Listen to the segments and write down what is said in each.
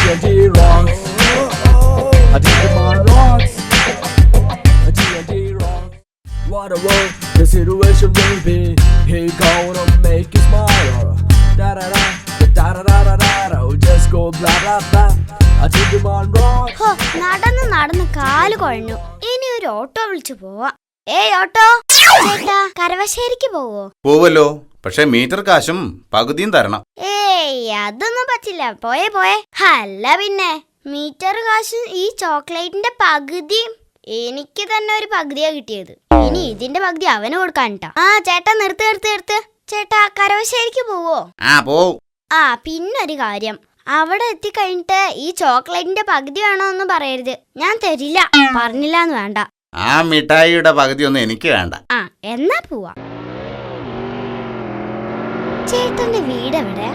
TNT rocks. Digimon rocks. TNT rocks. What a world the situation will be. He gonna make you smile. Da da da da da da da da. Just go blah blah blah. Digimon rocks. ഹോ, നടന്ന് കാല് കുഴഞ്ഞു. ഇനി ഒരു auto വിളിച്ചു പോവാ. ഏയ് auto ചേട്ടാ, കരവശ്ശേരിക്ക് പോവല്ലോ. പക്ഷെ മീറ്റർ കാശും പകുതിയും തരണം. ഏയ് അതൊന്നും പറ്റില്ല. പോയേ. അല്ല പിന്നെ മീറ്റർ കാശും ഈ ചോക്ലേറ്റിന്റെ പകുതിയും എനിക്ക് തന്നെ ഒരു പകുതിയാ കിട്ടിയത്. ഇനി ഇതിന്റെ പകുതി അവന് കൊടുക്കാനിട്ടാ. ചേട്ടാ നിർത്ത്. ചേട്ടാ കരവശ്ശേരിക്ക് പോവോ? പോവും. പിന്നൊരു കാര്യം, അവിടെ എത്തിക്കഴിഞ്ഞിട്ട് ഈ ചോക്ലേറ്റിന്റെ പകുതി വേണോന്നും പറയരുത്. ഞാൻ തരില്ല. പറഞ്ഞില്ലാന്ന് വേണ്ട. ആ മിഠായിയുടെ പകുതി ഒന്നും എനിക്ക് വേണ്ട. എന്നാ പോവാ. ചേട്ടന്റെ വീട് എവിടെ?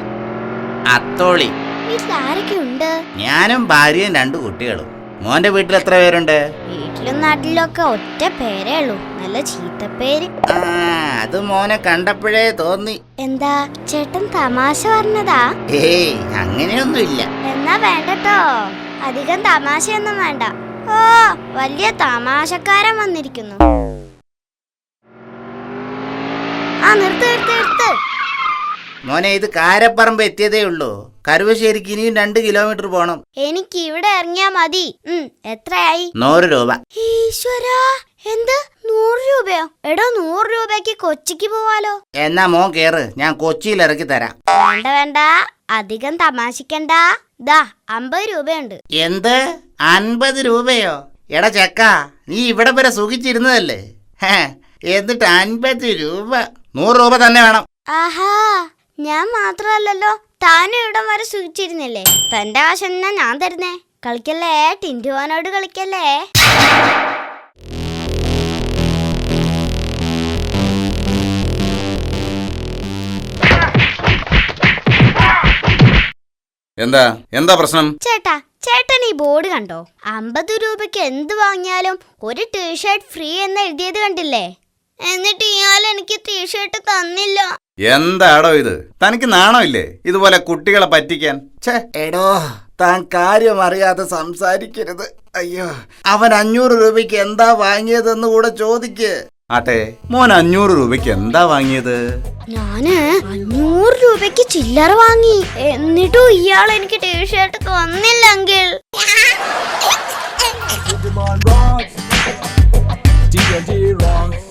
അത്തോളി. വീട്ടിൽ ആരൊക്കെ ഉണ്ട്? ഞാനും ഭാര്യയും 2 കുട്ടികളും. മോന്റെ വീട്ടിൽ എത്ര പേരുണ്ട്? വീട്ടിലും നാട്ടിലും ഒക്കെ ഒറ്റ പേരേ ഉള്ളൂ. നല്ല ചീത്തപ്പേര്. അത് മോനെ കണ്ടപ്പോഴേ തോന്നി. എന്താ ചേട്ടൻ തമാശ പറഞ്ഞതാ? ഏയ് അങ്ങനെയൊന്നുമില്ല. എന്നാ വേണ്ടട്ടോ, അധികം തമാശയൊന്നും വേണ്ട. വലിയ തമാശക്കാരൻ വന്നിരിക്കുന്നു. നിർത്ത്. മോനെ ഇത് കാരപ്പറമ്പ് എത്തിയതേ ഉള്ളൂ. കരുവശ്ശേരിക്ക് ഇനിയും 2 കിലോമീറ്റർ പോണം. എനിക്ക് ഇവിടെ ഇറങ്ങിയാ മതി. എത്രയായി? 100 രൂപ. ഈശ്വരാ, എന്ത് 100 രൂപയോ? എടോ 100 രൂപയ്ക്ക് കൊച്ചിക്ക് പോവാലോ. എന്നാ മോൻ കേറ്, ഞാൻ കൊച്ചിയിൽ ഇറക്കി തരാം. വേണ്ട, അധികം തമാശിക്കണ്ട. 50 രൂപയുണ്ട്. എന്ത് 50 രൂപയോ? എടാ ചെക്ക, നീ ഇവിടെ വരെ സുഖിച്ചിരുന്നതല്ലേ? എന്നിട്ട് 50 രൂപ? 100 രൂപ തന്നെ വേണം. ആഹാ, ഞാൻ മാത്രല്ലല്ലോ, താനും ഇവിടം വരെ സുഖിച്ചിരുന്നില്ലേ? തന്റെ കാശെന്നാ ഞാൻ തരുന്നേ. കളിക്കല്ലേ, ടിൻറ്റുവാനോട് കളിക്കല്ലേ. എന്താ പ്രശ്നം? ചേട്ടൻ ഈ ബോർഡ് കണ്ടോ? 50 രൂപയ്ക്ക് എന്ത് വാങ്ങിയാലും ഒരു ടീഷർട്ട് ഫ്രീ എന്ന് എഴുതിയത് കണ്ടില്ലേ? എന്നിട്ട് ഇയാൾ എനിക്ക് ടീഷർട്ട് തന്നില്ല. എന്താടോ ഇത്? തനിക്ക് നാണമില്ലേ ഇതുപോലെ കുട്ടികളെ പറ്റിക്കാൻ? എടോ, താൻ കാര്യം അറിയാതെ സംസാരിക്കരുത്. അയ്യോ, അവൻ 500 രൂപയ്ക്ക് എന്താ വാങ്ങിയതെന്ന് കൂടെ ചോദിക്ക്. ആട്ടെ, മോൻ 500 രൂപയ്ക്ക് എന്താ വാങ്ങിയത്? ഞാന് 500 രൂപയ്ക്ക് ചില്ലറ വാങ്ങി. എന്നിട്ടും ഇയാൾ എനിക്ക് ടീഷർട്ട് തന്നില്ലെങ്കിൽ. Digimon rocks. TNT rocks.